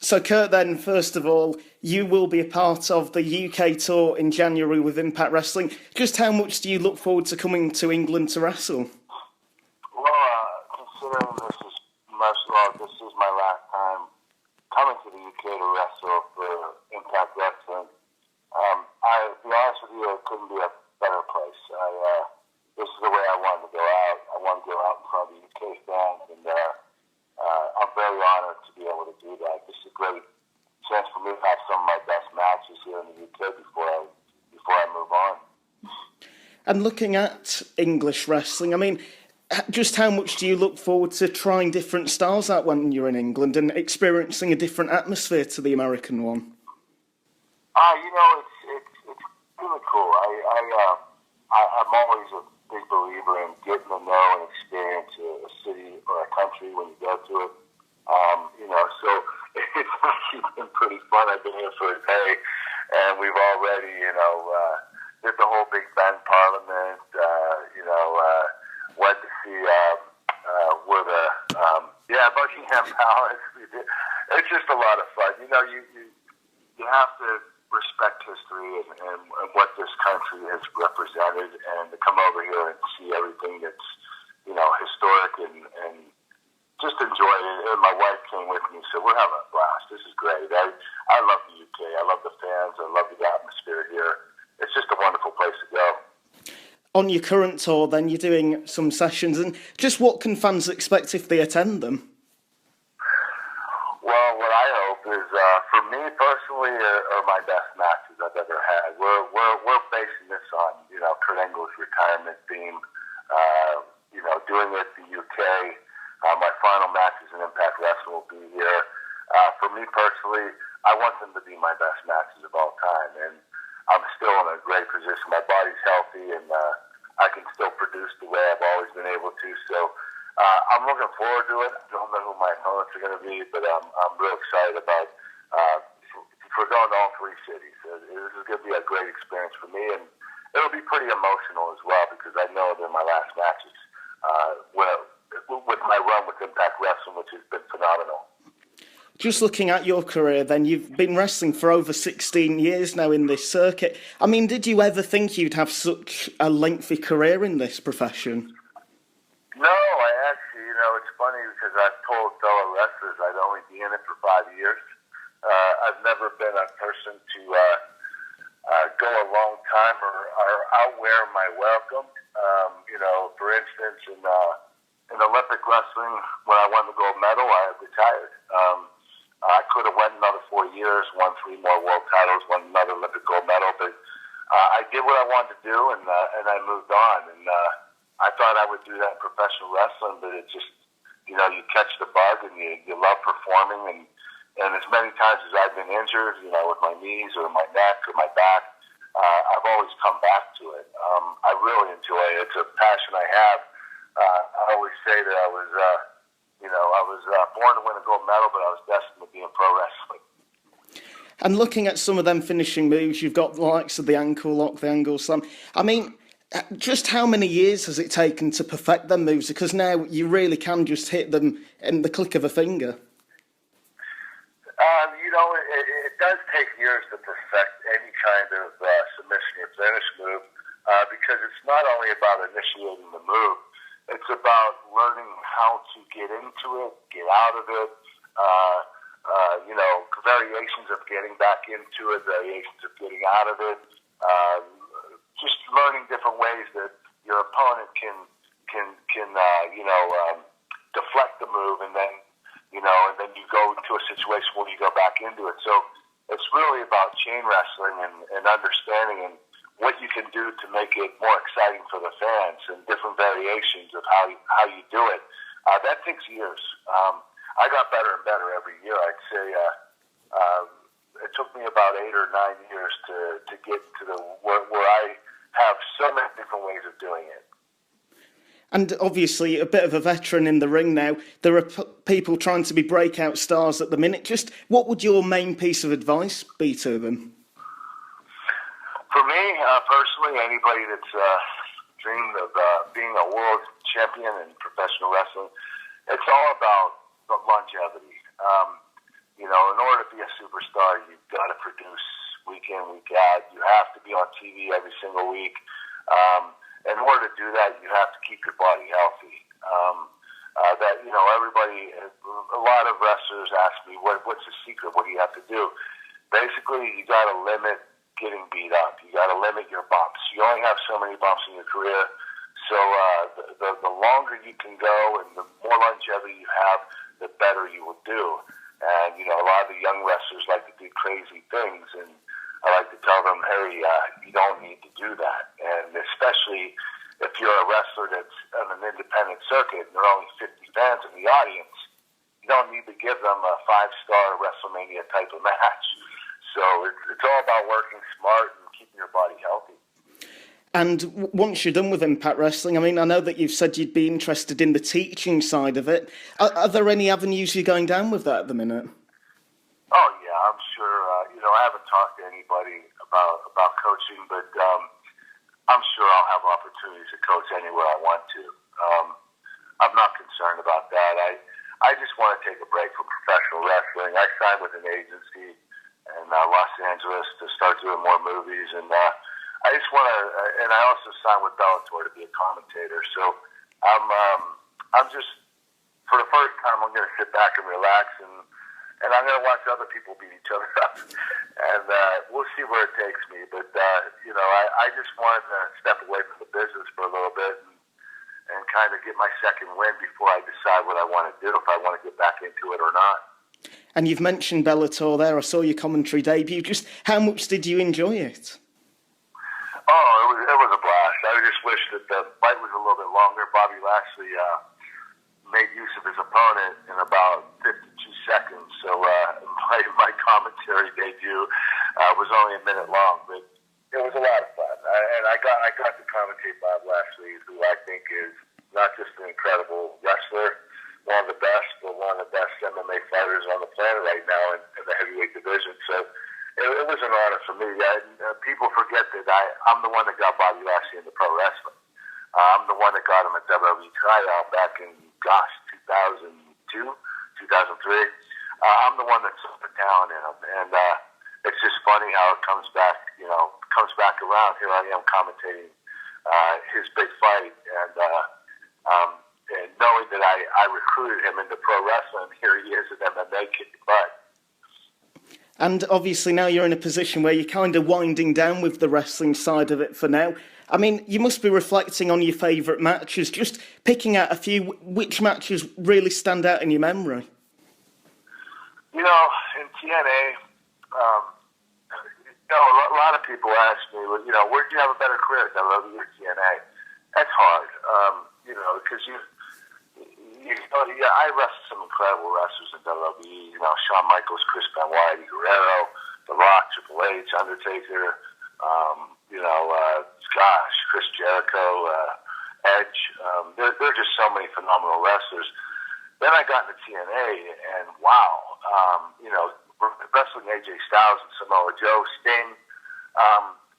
So, Kurt, then, first of all, you will be a part of the UK tour in January with Impact Wrestling. Just how much do you look forward to coming to England to wrestle? Well, considering this is my last time coming to the UK to wrestle for Impact Wrestling, to be honest with you, it couldn't be a better place. This is the way I wanted to go out. I want to go out in front of the UK fans, and I'm very honored to be able to do that. This is a great chance for me to have some of my best matches here in the UK before I move on. And looking at English wrestling, I mean, just how much do you look forward to trying different styles out when you're in England and experiencing a different atmosphere to the American one? It's really cool. I'm always a big believer in getting to know and experience a city or a country when you go to it. So it's actually been pretty fun. I've been here for a day, and we've already, did the whole Big Ben Parliament. Went to see Buckingham Palace. It's just a lot of fun. You have to respect history and what this country has represented, and to come over here and see everything that's historic and just enjoy it. And my wife came with me, so we're having a blast. This is great. I love the UK. I love the fans. I love the atmosphere here. It's just a wonderful place to go. On your current tour, then, you're doing some sessions, and just what can fans expect if they attend them? Well, what I hope is, for me personally, are my best matches I've ever had. We're basing this on, Kurt Angle's retirement theme. Doing it in the UK. My final matches in Impact Wrestling will be here. For me personally, I want them to be my best matches of all time, and I'm still in a great position. My body's healthy, and I can still produce the way I've always been able to. So I'm looking forward to it. I don't know who my opponents are going to be, but I'm real excited about for going to all three cities. This is going to be a great experience for me, and it'll be pretty emotional as well because I know they're my last matches with my run with Impact Wrestling, which has been phenomenal. Just looking at your career, then, you've been wrestling for over 16 years now in this circuit. I mean, did you ever think you'd have such a lengthy career in this profession? No, I actually, it's funny because I've told fellow wrestlers I'd only be in it for 5 years. I've never been a person to go a long time or outwear my welcome. For instance, in Olympic wrestling, when I won the gold medal, I retired. I could have went another 4 years, won 3 more world titles, won another Olympic gold medal, but I did what I wanted to do, and I moved on. And I thought I would do that in professional wrestling, but it just, you catch the bug, and you love performing, and as many times as I've been injured, with my knees or my neck or my back, I've always come back to it. I really enjoy it. It's a passion I have. I always say that I was born to win a gold medal, but I was destined to be in pro wrestling. And looking at some of them finishing moves, you've got the likes of the ankle lock, the angle slam. I mean, just how many years has it taken to perfect them moves? Because now you really can just hit them in the click of a finger. It does take years to perfect any kind of submission or finish move because it's not only about initiating the move. It's about learning how to get into it, get out of it, variations of getting back into it, variations of getting out of it, just learning different ways that your opponent can deflect the move, and then you go to a situation where you go back into it. So it's really about chain wrestling and understanding and what you can do to make it more exciting for the fans and different variations of how you do it. That takes years. I got better and better every year. I'd say it took me about 8 or 9 years to get to where I have so many different ways of doing it. And obviously, a bit of a veteran in the ring now. There are people trying to be breakout stars at the minute. Just what would your main piece of advice be to them? For me, personally, anybody that's dreamed of being a world champion in professional wrestling, it's all about the longevity. In order superstar, you've got to produce week in, week out. You have to be on TV every single week. In order to do that, you have to keep your body healthy. Everybody, a lot of wrestlers ask me, what's the secret? What do you have to do? Basically, you got to limit getting beat up. You got to limit your bumps. You only have so many bumps in your career. So the longer you can go and the more longevity you have, the better you will do. And, a lot of the young wrestlers like to do crazy things, and I like to tell them, hey, you don't need to do that. And especially if you're a wrestler that's on an independent circuit and there are only 50 fans in the audience, you don't need to give them a 5-star WrestleMania type of match. So it's all about working smart and keeping your body healthy. And once you're done with Impact Wrestling, I mean, I know that you've said you'd be interested in the teaching side of it. Are there any avenues you're going down with that at the minute? Oh, yeah, I'm sure. I haven't talked to anybody about coaching, but I'm sure I'll have opportunities to coach anywhere I want to. I'm not concerned about that. I just want to take a break from professional wrestling. I signed with an agency in Los Angeles to start doing more movies, and I just want to, and I also signed with Bellator to be a commentator. So I'm just, for the first time, I'm going to sit back and relax, and I'm going to watch other people beat each other up, and we'll see where it takes me. But I just wanted to step away from the business for a little bit and kind of get my second win before I decide what I want to do, if I want to get back into it or not. And you've mentioned Bellator there. I saw your commentary debut. Just how much did you enjoy it? Oh, it was a blast. I just wish that the fight was a little bit longer. Bobby Lashley made use of his opponent in about 52 seconds. So my commentary debut was only a minute long, but it was a lot of fun. And I got to commentate Bob Lashley, who I think is not just an incredible wrestler, one of the best, but one of the best MMA fighters on the planet right now in the heavyweight division. So it was an honor for me. People forget that I'm the one that got Bobby Lashley into pro wrestling. I'm the one that got him a WWE tryout back in, 2002, 2003. I'm the one that saw the talent in him. And it's just funny how it comes back around. Here I am commentating his big fight. And knowing that I recruited him into pro wrestling, here he is in MMA kicking butt. And obviously now you're in a position where you're kind of winding down with the wrestling side of it for now. I mean, you must be reflecting on your favourite matches, just picking out a few. Which matches really stand out in your memory? In TNA, a lot of people ask me, where'd you have a better career, WWE or TNA? That's hard, because I wrestled some incredible wrestlers in WWE. Shawn Michaels, Chris Benoit, Guerrero, The Rock, Triple H, Undertaker. Chris Jericho, Edge. There are just so many phenomenal wrestlers. Then I got into TNA, and wow, wrestling AJ Styles and Samoa Joe, Sting.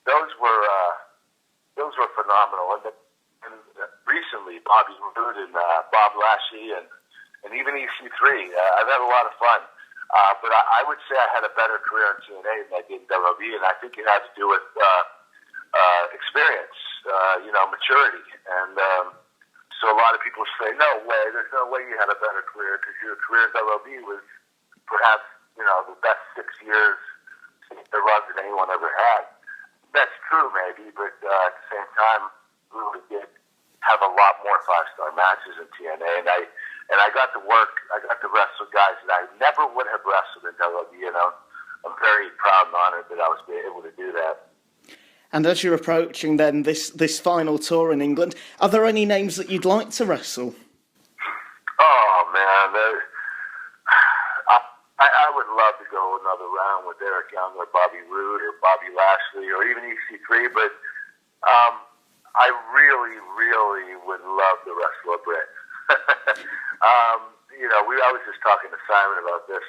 Those were phenomenal. And recently, Bobby Roode and Bob Lashley and even EC3. I've had a lot of fun. But I would say I had a better career in TNA than I did in WWE, and I think it had to do with experience, maturity. And so a lot of people say, no way, there's no way you had a better career because your career in WWE was perhaps, the best 6 years since the run that anyone ever had. That's true, maybe, but at the same time, we really did have a lot more 5-star matches in TNA, and I got to wrestle guys that I never would have wrestled in WWE. I'm very proud and honored that I was able to do that. And as you're approaching then this final tour in England, are there any names that you'd like to wrestle? Oh man, I would love to go another round with Eric Young or Bobby Roode or Bobby Lashley or even EC3, but I really, really would love to wrestle a Brit. I was just talking to Simon about this.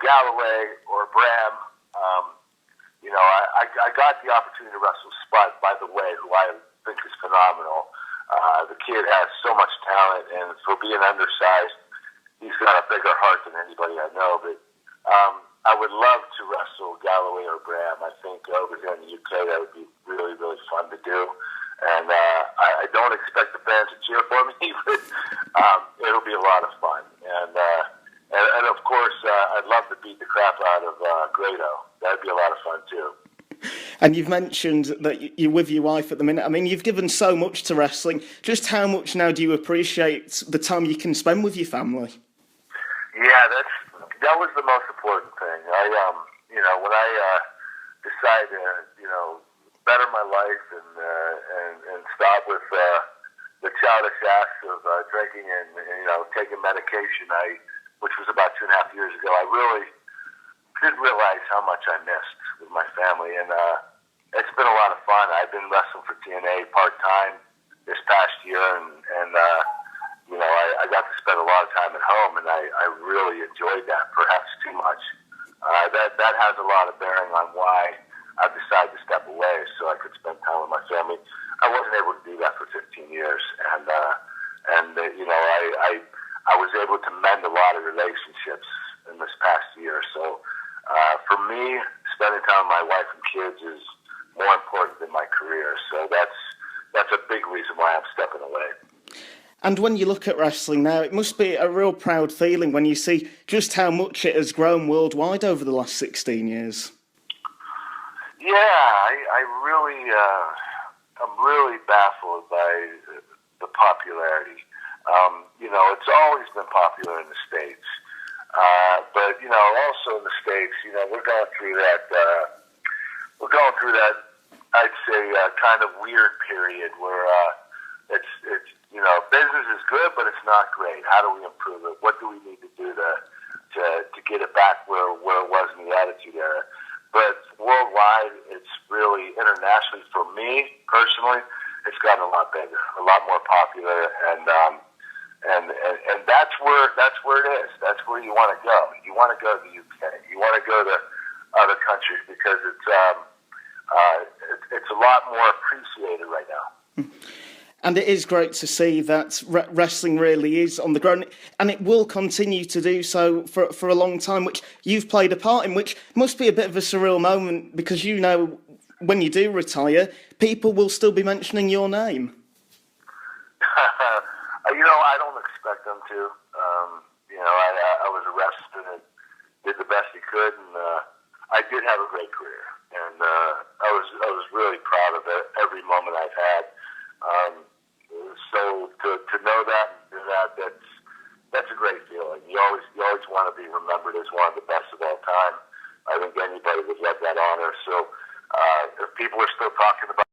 Galloway or Bram. I got the opportunity to wrestle Spud, by the way, who I think is phenomenal. The kid has so much talent, and for being undersized, he's got a bigger heart than anybody I know. But I would love to wrestle Galloway or Graham. I think over here in the UK that would be really, really fun to do. And I don't expect the fans to cheer for me, but it'll be a lot of fun. And of course, I'd love to beat the crap out of Grado. That'd be a lot of fun too. And you've mentioned that you're with your wife at the minute. I mean, you've given so much to wrestling. Just how much now do you appreciate the time you can spend with your family? Yeah, that was the most important thing. When I decided to, better my life and stop with the childish acts of drinking and taking medication, which was about 2.5 years ago, I really didn't realize how much I missed with my family, and it's been a lot of fun. I've been wrestling for TNA part-time this past year, and I got to spend a lot of time at home, and I really enjoyed that, perhaps too much. That has a lot of bearing on why I decided to step away so I could spend time with my family. I wasn't able to do that for 15 years, and I was able to mend a lot of relationships in this past year. So for me, spending time with my wife and kids is more important than my career. So that's a big reason why I'm stepping away. And when you look at wrestling now, it must be a real proud feeling when you see just how much it has grown worldwide over the last 16 years. Yeah, I'm really baffled by the popularity. It's always been popular in the States. But also in the States, we're going through that, I'd say, kind of weird period where it's business is good, but it's not great. How do we improve it? What do we need to do to get it back where it was in the Attitude Era? But worldwide, it's really, internationally, for me personally, it's gotten a lot bigger, a lot more popular, and that's where it is. That's where you want to go. You want to go to the UK. You want to go to other countries because it's a lot more appreciated right now. And it is great to see that wrestling really is on the ground, and it will continue to do so for a long time, which you've played a part in, which must be a bit of a surreal moment because when you do retire, people will still be mentioning your name. I don't expect them to. I was arrested and did the best he could, and I did have a great career, and I was really proud of every moment I've had. So to know that's a great feeling. You always want to be remembered as one of the best of all time. I think anybody would love that honor. So if people are still talking about